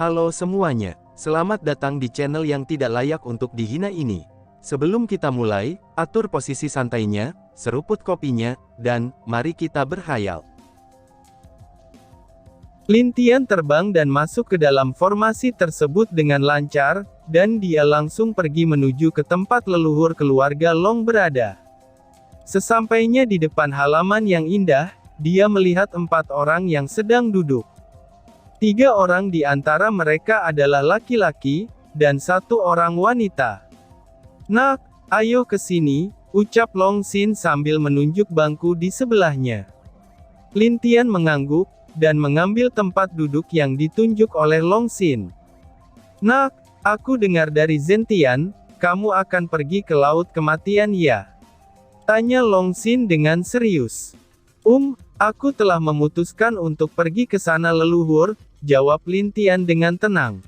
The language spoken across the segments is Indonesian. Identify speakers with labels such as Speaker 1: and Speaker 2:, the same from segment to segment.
Speaker 1: Halo semuanya, selamat datang di channel yang tidak layak untuk dihina ini. Sebelum kita mulai, atur posisi santainya, seruput kopinya, dan mari kita berkhayal.
Speaker 2: Lin Tian terbang dan masuk ke dalam formasi tersebut dengan lancar, dan dia langsung pergi menuju ke tempat leluhur keluarga Long berada. Sesampainya di depan halaman yang indah, dia melihat 4 orang yang sedang duduk. 3 orang di antara mereka adalah laki-laki, dan 1 orang wanita. "Nak, ayo ke sini," ucap Long Xin sambil menunjuk bangku di sebelahnya. Lin Tian mengangguk, dan mengambil tempat duduk yang ditunjuk oleh Long Xin. "Nak, aku dengar dari Zentian, kamu akan pergi ke Laut Kematian ya?" tanya Long Xin dengan serius. Aku telah memutuskan untuk pergi ke sana leluhur," jawab Lin Tian dengan tenang.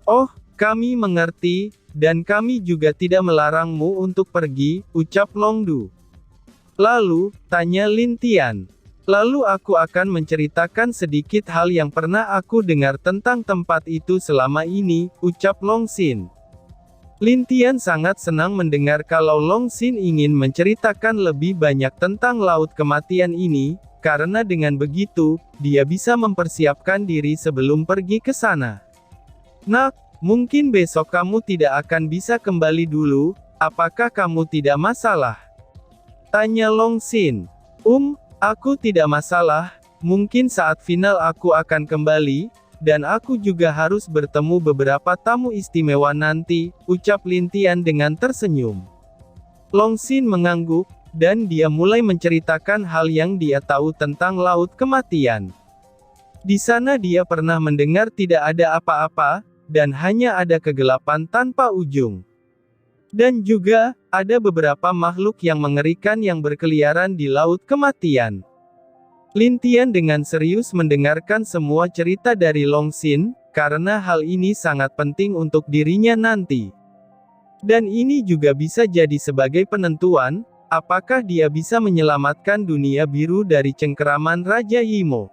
Speaker 2: "Oh, kami mengerti, dan kami juga tidak melarangmu untuk pergi," ucap Long Du. "Lalu," tanya Lin Tian. "Lalu aku akan menceritakan sedikit hal yang pernah aku dengar tentang tempat itu selama ini," ucap Long Xin. Lin Tian sangat senang mendengar kalau Long Xin ingin menceritakan lebih banyak tentang Laut Kematian ini, karena dengan begitu, dia bisa mempersiapkan diri sebelum pergi ke sana. "Nak, mungkin besok kamu tidak akan bisa kembali dulu, apakah kamu tidak masalah?" tanya Long Xin. Aku tidak masalah, mungkin saat final aku akan kembali, dan aku juga harus bertemu beberapa tamu istimewa nanti," ucap Lin Tian dengan tersenyum. Long Xin mengangguk, dan dia mulai menceritakan hal yang dia tahu tentang Laut Kematian. Di sana dia pernah mendengar tidak ada apa-apa, dan hanya ada kegelapan tanpa ujung. Dan juga, ada beberapa makhluk yang mengerikan yang berkeliaran di Laut Kematian. Lin Tian dengan serius mendengarkan semua cerita dari Long Xin, karena hal ini sangat penting untuk dirinya nanti. Dan ini juga bisa jadi sebagai penentuan, apakah dia bisa menyelamatkan dunia biru dari cengkeraman Raja Yimo.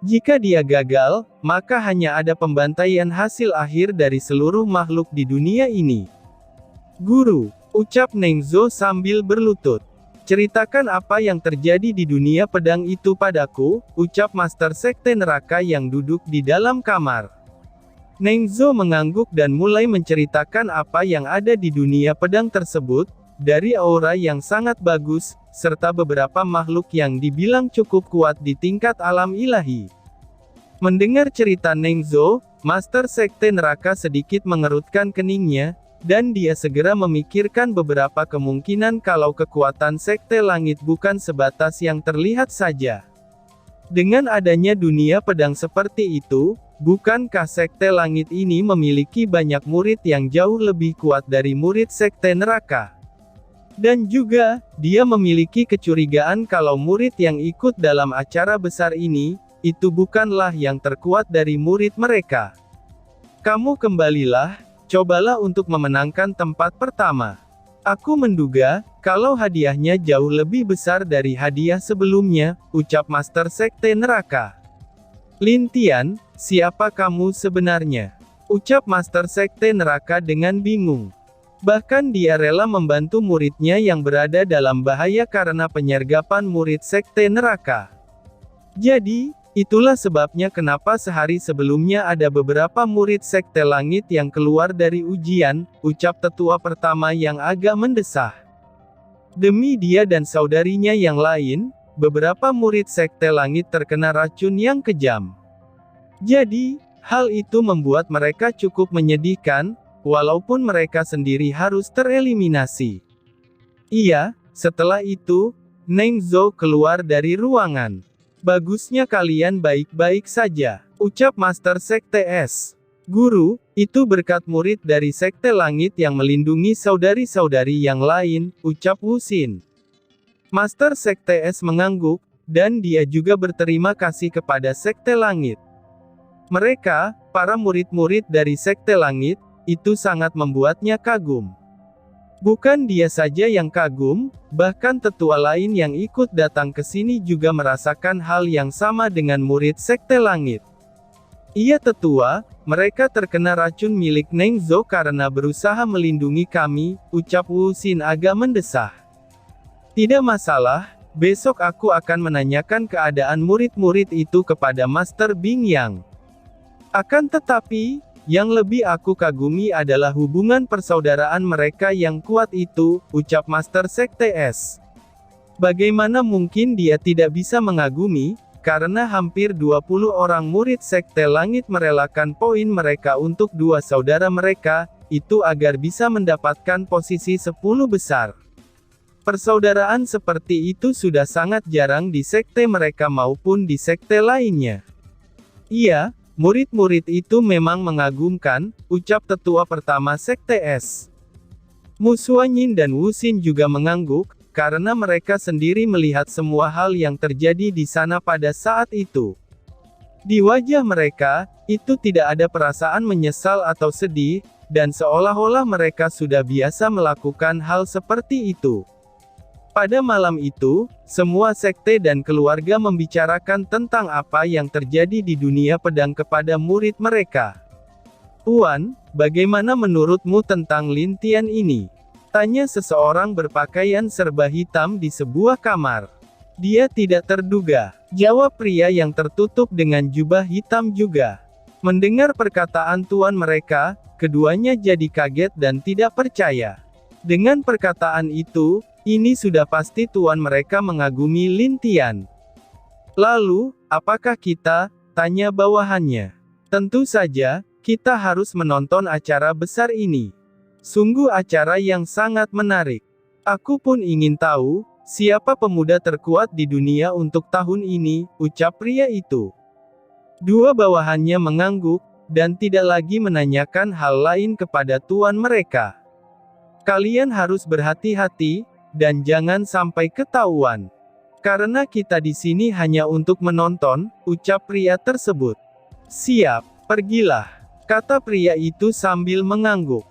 Speaker 2: Jika dia gagal, maka hanya ada pembantaian hasil akhir dari seluruh makhluk di dunia ini. "Guru," ucap Neng Zhou sambil berlutut. "Ceritakan apa yang terjadi di dunia pedang itu padaku," ucap Master Sekte Neraka yang duduk di dalam kamar. Neng Zhou mengangguk dan mulai menceritakan apa yang ada di dunia pedang tersebut, dari aura yang sangat bagus, serta beberapa makhluk yang dibilang cukup kuat di tingkat alam ilahi. Mendengar cerita Neng Zhou, Master Sekte Neraka sedikit mengerutkan keningnya, dan dia segera memikirkan beberapa kemungkinan kalau kekuatan Sekte Langit bukan sebatas yang terlihat saja. Dengan adanya dunia pedang seperti itu, bukankah Sekte Langit ini memiliki banyak murid yang jauh lebih kuat dari murid Sekte Neraka? Dan juga, dia memiliki kecurigaan kalau murid yang ikut dalam acara besar ini, itu bukanlah yang terkuat dari murid mereka. "Kamu kembalilah, cobalah untuk memenangkan tempat pertama. Aku menduga, kalau hadiahnya jauh lebih besar dari hadiah sebelumnya," ucap Master Sekte Neraka. "Lin Tian, siapa kamu sebenarnya?" ucap Master Sekte Neraka dengan bingung. Bahkan dia rela membantu muridnya yang berada dalam bahaya karena penyergapan murid Sekte Neraka. Jadi, itulah sebabnya kenapa sehari sebelumnya ada beberapa murid Sekte Langit yang keluar dari ujian, ucap tetua pertama yang agak mendesah. Demi dia dan saudarinya yang lain, beberapa murid Sekte Langit terkena racun yang kejam. Jadi, hal itu membuat mereka cukup menyedihkan, walaupun mereka sendiri harus tereliminasi. Iya, setelah itu, Neng Zhou keluar dari ruangan. "Bagusnya kalian baik-baik saja," ucap Master Sekte S. "Guru, itu berkat murid dari Sekte Langit yang melindungi saudari-saudari yang lain," ucap Wu Xin. Master Sekte S mengangguk, dan dia juga berterima kasih kepada Sekte Langit. Mereka, para murid-murid dari Sekte Langit, itu sangat membuatnya kagum. Bukan dia saja yang kagum, bahkan tetua lain yang ikut datang ke sini juga merasakan hal yang sama dengan murid Sekte Langit. Iya tetua, mereka terkena racun milik Neng Zhou karena berusaha melindungi kami, ucap Wu Xin agak mendesah. Tidak masalah, besok aku akan menanyakan keadaan murid-murid itu kepada Master Bing Yang. Akan tetapi, yang lebih aku kagumi adalah hubungan persaudaraan mereka yang kuat itu, ucap Master Sekte S. Bagaimana mungkin dia tidak bisa mengagumi, karena hampir 20 orang murid Sekte Langit merelakan poin mereka untuk dua saudara mereka, itu agar bisa mendapatkan posisi 10 besar. Persaudaraan seperti itu sudah sangat jarang di sekte mereka maupun di sekte lainnya. Iya, murid-murid itu memang mengagumkan, ucap tetua pertama Sekte S. Mu Xuanyin dan Wu Xin juga mengangguk, karena mereka sendiri melihat semua hal yang terjadi di sana pada saat itu. Di wajah mereka, itu tidak ada perasaan menyesal atau sedih, dan seolah-olah mereka sudah biasa melakukan hal seperti itu. Pada malam itu, semua sekte dan keluarga membicarakan tentang apa yang terjadi di dunia pedang kepada murid mereka. "Tuan, bagaimana menurutmu tentang Lin Tian ini?" tanya seseorang berpakaian serba hitam di sebuah kamar. "Dia tidak terduga," jawab pria yang tertutup dengan jubah hitam juga. Mendengar perkataan tuan mereka, keduanya jadi kaget dan tidak percaya. Dengan perkataan itu, ini sudah pasti tuan mereka mengagumi Lin Tian. "Lalu, apakah kita?" tanya bawahannya. "Tentu saja, kita harus menonton acara besar ini. Sungguh acara yang sangat menarik. Aku pun ingin tahu, siapa pemuda terkuat di dunia untuk tahun ini," ucap pria itu. Dua bawahannya mengangguk, dan tidak lagi menanyakan hal lain kepada tuan mereka. "Kalian harus berhati-hati, dan jangan sampai ketahuan. Karena kita di sini hanya untuk menonton," ucap pria tersebut. "Siap, pergilah," kata pria itu sambil mengangguk.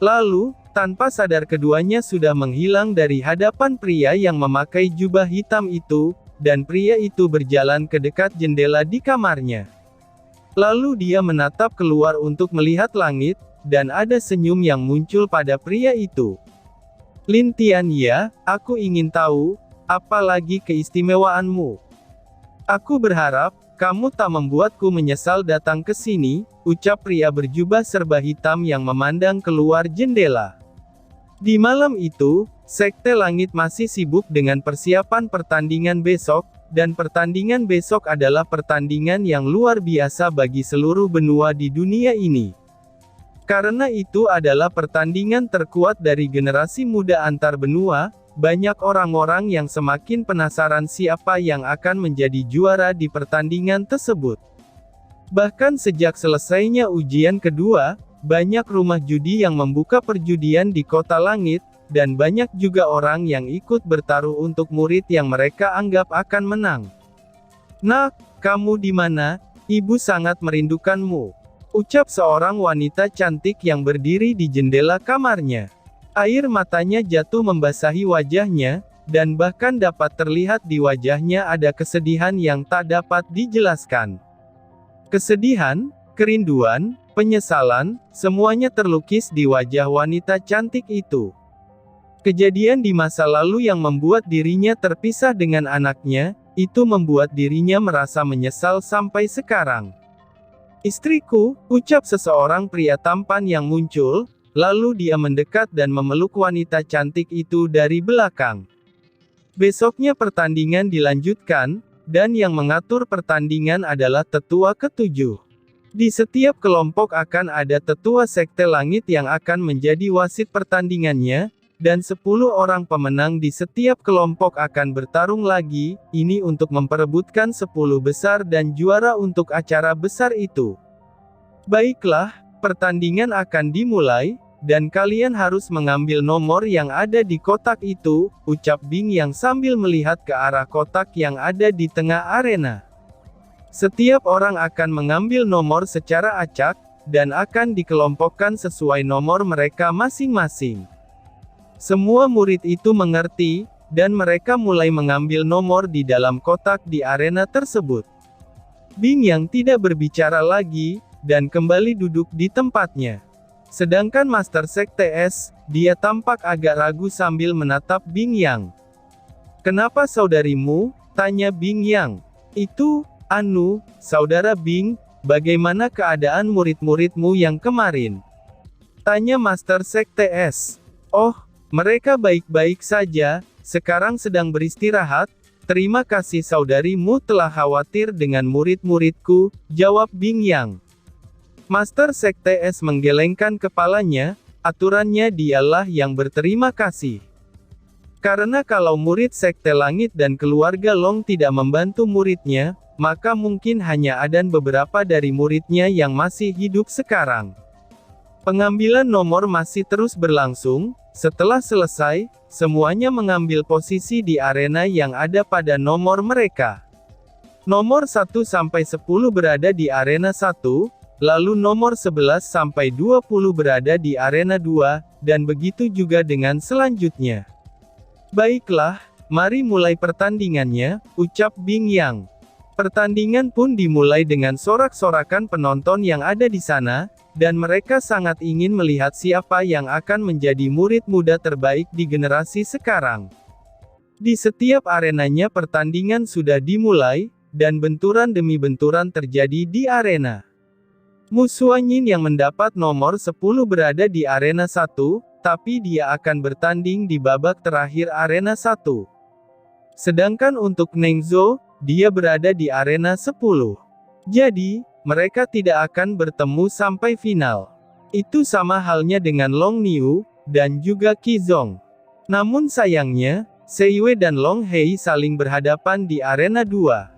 Speaker 2: Lalu, tanpa sadar keduanya sudah menghilang dari hadapan pria yang memakai jubah hitam itu, dan pria itu berjalan ke dekat jendela di kamarnya. Lalu dia menatap keluar untuk melihat langit, dan ada senyum yang muncul pada pria itu. "Lin Tian ya, aku ingin tahu, apa lagi keistimewaanmu? Aku berharap, kamu tak membuatku menyesal datang ke sini," ucap pria berjubah serba hitam yang memandang keluar jendela. Di malam itu, Sekte Langit masih sibuk dengan persiapan pertandingan besok, dan pertandingan besok adalah pertandingan yang luar biasa bagi seluruh benua di dunia ini. Karena itu adalah pertandingan terkuat dari generasi muda antar benua, banyak orang-orang yang semakin penasaran siapa yang akan menjadi juara di pertandingan tersebut. Bahkan sejak selesainya ujian kedua, banyak rumah judi yang membuka perjudian di Kota Langit, dan banyak juga orang yang ikut bertaruh untuk murid yang mereka anggap akan menang. "Nak, kamu di mana? Ibu sangat merindukanmu," ucap seorang wanita cantik yang berdiri di jendela kamarnya. Air matanya jatuh membasahi wajahnya, dan bahkan dapat terlihat di wajahnya ada kesedihan yang tak dapat dijelaskan. Kesedihan, kerinduan, penyesalan, semuanya terlukis di wajah wanita cantik itu. Kejadian di masa lalu yang membuat dirinya terpisah dengan anaknya, itu membuat dirinya merasa menyesal sampai sekarang. "Istriku," ucap seseorang pria tampan yang muncul, lalu dia mendekat dan memeluk wanita cantik itu dari belakang. Besoknya pertandingan dilanjutkan, dan yang mengatur pertandingan adalah tetua ketujuh. Di setiap kelompok akan ada tetua Sekte Langit yang akan menjadi wasit pertandingannya, dan 10 orang pemenang di setiap kelompok akan bertarung lagi, ini untuk memperebutkan 10 besar dan juara untuk acara besar itu. "Baiklah, pertandingan akan dimulai, dan kalian harus mengambil nomor yang ada di kotak itu," ucap Bing yang sambil melihat ke arah kotak yang ada di tengah arena. "Setiap orang akan mengambil nomor secara acak, dan akan dikelompokkan sesuai nomor mereka masing-masing." Semua murid itu mengerti, dan mereka mulai mengambil nomor di dalam kotak di arena tersebut. Bing Yang tidak berbicara lagi, dan kembali duduk di tempatnya. Sedangkan Master Sekte S, dia tampak agak ragu sambil menatap Bing Yang. "Kenapa saudarimu?" tanya Bing Yang. "Itu, anu, saudara Bing, bagaimana keadaan murid-muridmu yang kemarin?" tanya Master Sekte S. "Oh, mereka baik-baik saja, sekarang sedang beristirahat. Terima kasih saudarimu telah khawatir dengan murid-muridku," jawab Bing Yang. Master Sekte S menggelengkan kepalanya, aturannya dialah yang berterima kasih. Karena kalau murid Sekte Langit dan keluarga Long tidak membantu muridnya, maka mungkin hanya ada beberapa dari muridnya yang masih hidup sekarang. Pengambilan nomor masih terus berlangsung. Setelah selesai, semuanya mengambil posisi di arena yang ada pada nomor mereka. Nomor 1 sampai 10 berada di arena 1, lalu nomor 11 sampai 20 berada di arena 2, dan begitu juga dengan selanjutnya. "Baiklah, mari mulai pertandingannya," ucap Bing Yang. Pertandingan pun dimulai dengan sorak-sorakan penonton yang ada di sana, dan mereka sangat ingin melihat siapa yang akan menjadi murid muda terbaik di generasi sekarang. Di setiap arenanya pertandingan sudah dimulai, dan benturan demi benturan terjadi di arena. Mu Xuanyin yang mendapat nomor 10 berada di arena 1, tapi dia akan bertanding di babak terakhir arena 1. Sedangkan untuk Neng Zhou, dia berada di arena 10. Jadi, mereka tidak akan bertemu sampai final. Itu sama halnya dengan Long Niu, dan juga Qi Zong. Namun sayangnya, Sei Wei dan Long Hei saling berhadapan di arena 2.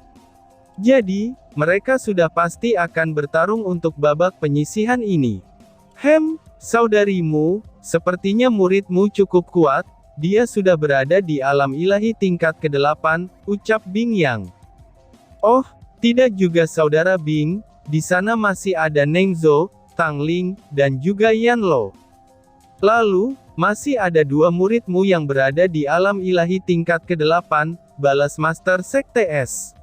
Speaker 2: Jadi, mereka sudah pasti akan bertarung untuk babak penyisihan ini. Saudarimu, sepertinya muridmu cukup kuat, dia sudah berada di alam ilahi tingkat ke-8, ucap Bing Yang. "Oh, tidak juga saudara Bing, di sana masih ada Neng Zhou, Tang Ling, dan juga Yan Lo. Lalu, masih ada 2 muridmu yang berada di alam ilahi tingkat ke-8, balas Master Sekte S.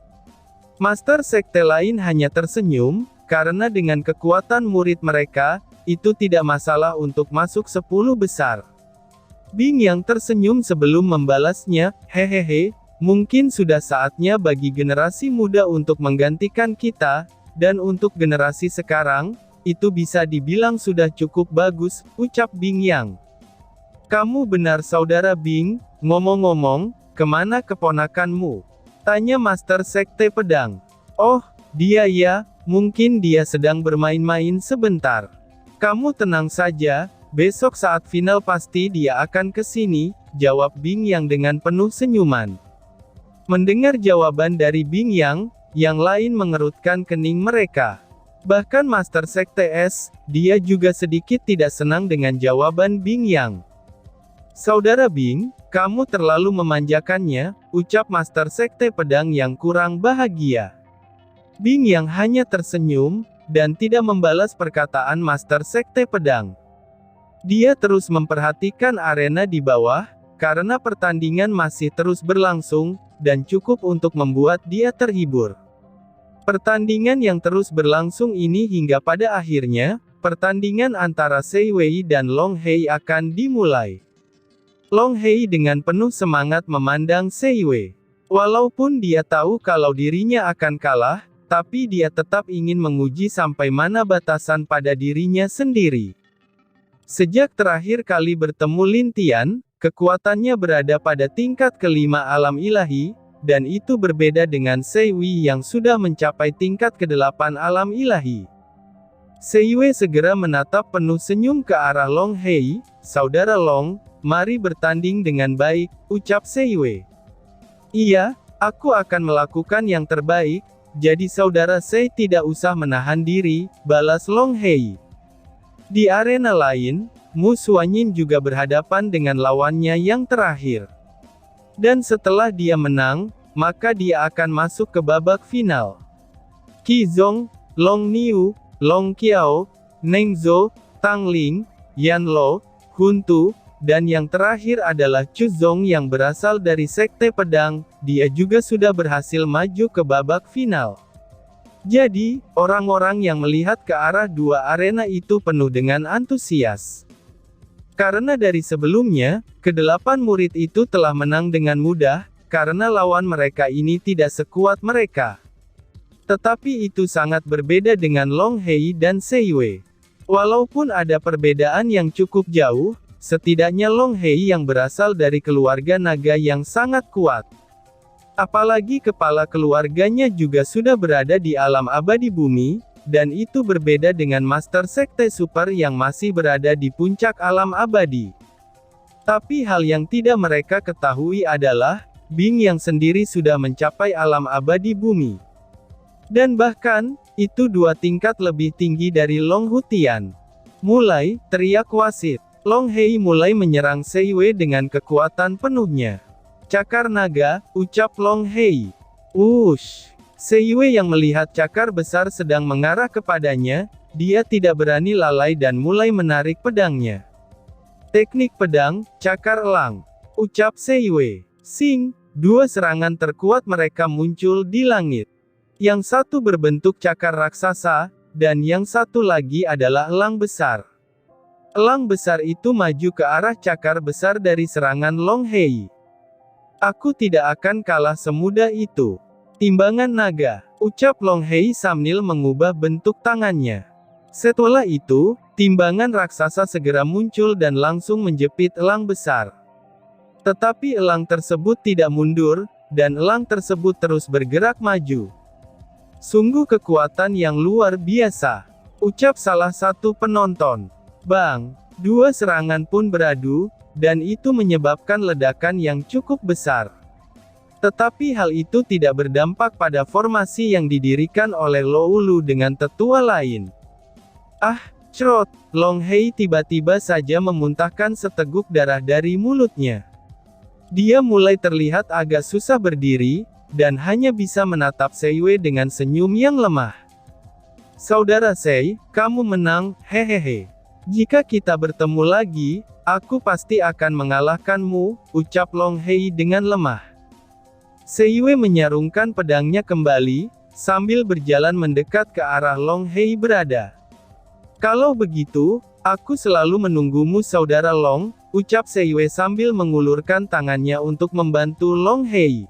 Speaker 2: Master Sekte lain hanya tersenyum, karena dengan kekuatan murid mereka, itu tidak masalah untuk masuk 10 besar. Bing Yang tersenyum sebelum membalasnya, "Hehehe, mungkin sudah saatnya bagi generasi muda untuk menggantikan kita, dan untuk generasi sekarang, itu bisa dibilang sudah cukup bagus," ucap Bing Yang. "Kamu benar saudara Bing, ngomong-ngomong, kemana keponakanmu?" tanya Master Sekte Pedang. "Oh, dia ya, mungkin dia sedang bermain-main sebentar. Kamu tenang saja, besok saat final pasti dia akan ke sini," jawab Bing Yang dengan penuh senyuman. Mendengar jawaban dari Bing Yang lain mengerutkan kening mereka. Bahkan Master Sekte S, dia juga sedikit tidak senang dengan jawaban Bing Yang. "Saudara Bing, kamu terlalu memanjakannya," ucap Master Sekte Pedang yang kurang bahagia. Bing Yang hanya tersenyum, dan tidak membalas perkataan Master Sekte Pedang. Dia terus memperhatikan arena di bawah, karena pertandingan masih terus berlangsung, dan cukup untuk membuat dia terhibur. Pertandingan yang terus berlangsung ini hingga pada akhirnya, pertandingan antara Sei Wei dan Long Hei akan dimulai. Long Hei dengan penuh semangat memandang Sei Wei. Walaupun dia tahu kalau dirinya akan kalah, tapi dia tetap ingin menguji sampai mana batasan pada dirinya sendiri. Sejak terakhir kali bertemu Lin Tian, kekuatannya berada pada tingkat ke-5 alam ilahi, dan itu berbeda dengan Sei Wei yang sudah mencapai tingkat ke-8 alam ilahi. Sei Wei segera menatap penuh senyum ke arah Long Hei. "Saudara Long, mari bertanding dengan baik," ucap Sei Wei. "Iya, aku akan melakukan yang terbaik, jadi saudara Sei tidak usah menahan diri," balas Long Hei. Di arena lain, Mu Xuanyin juga berhadapan dengan lawannya yang terakhir. Dan setelah dia menang, maka dia akan masuk ke babak final. Qi Zong, Long Niu, Long Qiao, Neng Zhou, Tang Ling, Yan Lo, Hun Tu, dan yang terakhir adalah Chu Zong yang berasal dari Sekte Pedang, dia juga sudah berhasil maju ke babak final. Jadi, orang-orang yang melihat ke arah dua arena itu penuh dengan antusias. Karena dari sebelumnya, kedelapan murid itu telah menang dengan mudah, karena lawan mereka ini tidak sekuat mereka. Tetapi itu sangat berbeda dengan Long Hei dan Sei Wei. Walaupun ada perbedaan yang cukup jauh, setidaknya Long Hei yang berasal dari keluarga naga yang sangat kuat. Apalagi kepala keluarganya juga sudah berada di alam abadi bumi, dan itu berbeda dengan Master Sekte Super yang masih berada di puncak alam abadi. Tapi hal yang tidak mereka ketahui adalah, Bing yang sendiri sudah mencapai alam abadi bumi. Dan bahkan, itu 2 tingkat lebih tinggi dari Long Hutian. Mulai, teriak wasit. Long Hei mulai menyerang Sei Wei dengan kekuatan penuhnya. Cakar naga, ucap Long Hei. Wush! Sei Wei yang melihat cakar besar sedang mengarah kepadanya, dia tidak berani lalai dan mulai menarik pedangnya. Teknik pedang, cakar elang. Ucap Sei Wei. Sing! 2 serangan terkuat mereka muncul di langit. Yang satu berbentuk cakar raksasa, dan yang satu lagi adalah elang besar. Elang besar itu maju ke arah cakar besar dari serangan Long Hei. Aku tidak akan kalah semudah itu. Timbangan naga, ucap Long Hei sambil mengubah bentuk tangannya. Setelah itu, timbangan raksasa segera muncul dan langsung menjepit elang besar. Tetapi elang tersebut tidak mundur, dan elang tersebut terus bergerak maju. Sungguh kekuatan yang luar biasa, ucap salah satu penonton. Bang! 2 serangan pun beradu, dan itu menyebabkan ledakan yang cukup besar. Tetapi hal itu tidak berdampak pada formasi yang didirikan oleh Loulu dengan tetua lain. Ah, crot! Long Hei tiba-tiba saja memuntahkan seteguk darah dari mulutnya. Dia mulai terlihat agak susah berdiri, dan hanya bisa menatap Sei Wei dengan senyum yang lemah. Saudara Sei, kamu menang, hehehe. Jika kita bertemu lagi, aku pasti akan mengalahkanmu, ucap Long Hei dengan lemah. Sei Wei menyarungkan pedangnya kembali, sambil berjalan mendekat ke arah Long Hei berada. Kalau begitu, aku selalu menunggumu saudara Long, ucap Sei Wei sambil mengulurkan tangannya untuk membantu Long Hei.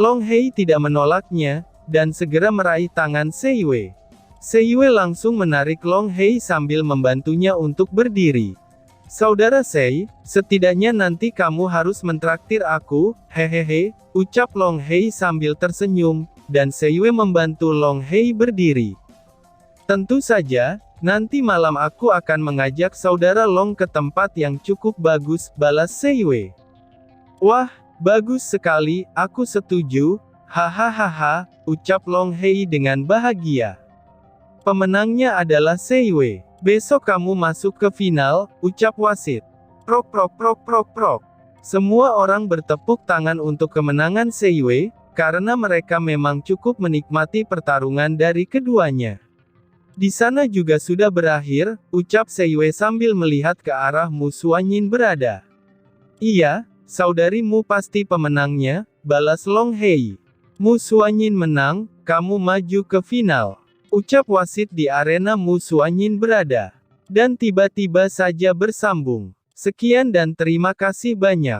Speaker 2: Long Hei tidak menolaknya, dan segera meraih tangan Sei Wei. Sei Wei langsung menarik Long Hei sambil membantunya untuk berdiri. Saudara Sei, setidaknya nanti kamu harus mentraktir aku, hehehe, ucap Long Hei sambil tersenyum, dan Sei Wei membantu Long Hei berdiri. Tentu saja, nanti malam aku akan mengajak saudara Long ke tempat yang cukup bagus, balas Sei Wei. Wah, bagus sekali, aku setuju, hahaha, ucap Long Hei dengan bahagia. Pemenangnya adalah Sei Wei. Besok kamu masuk ke final, ucap wasit. Prok prok prok prok prok. Semua orang bertepuk tangan untuk kemenangan Sei Wei, karena mereka memang cukup menikmati pertarungan dari keduanya. Di sana juga sudah berakhir, ucap Sei Wei sambil melihat ke arah Mu Xuanyin berada. Iya, saudarimu pasti pemenangnya, balas Long Hei. Mu Xuanyin menang, kamu maju ke final. Ucap wasit di arena Mu Xuanyin berada. Dan tiba-tiba saja bersambung. Sekian dan terima kasih banyak.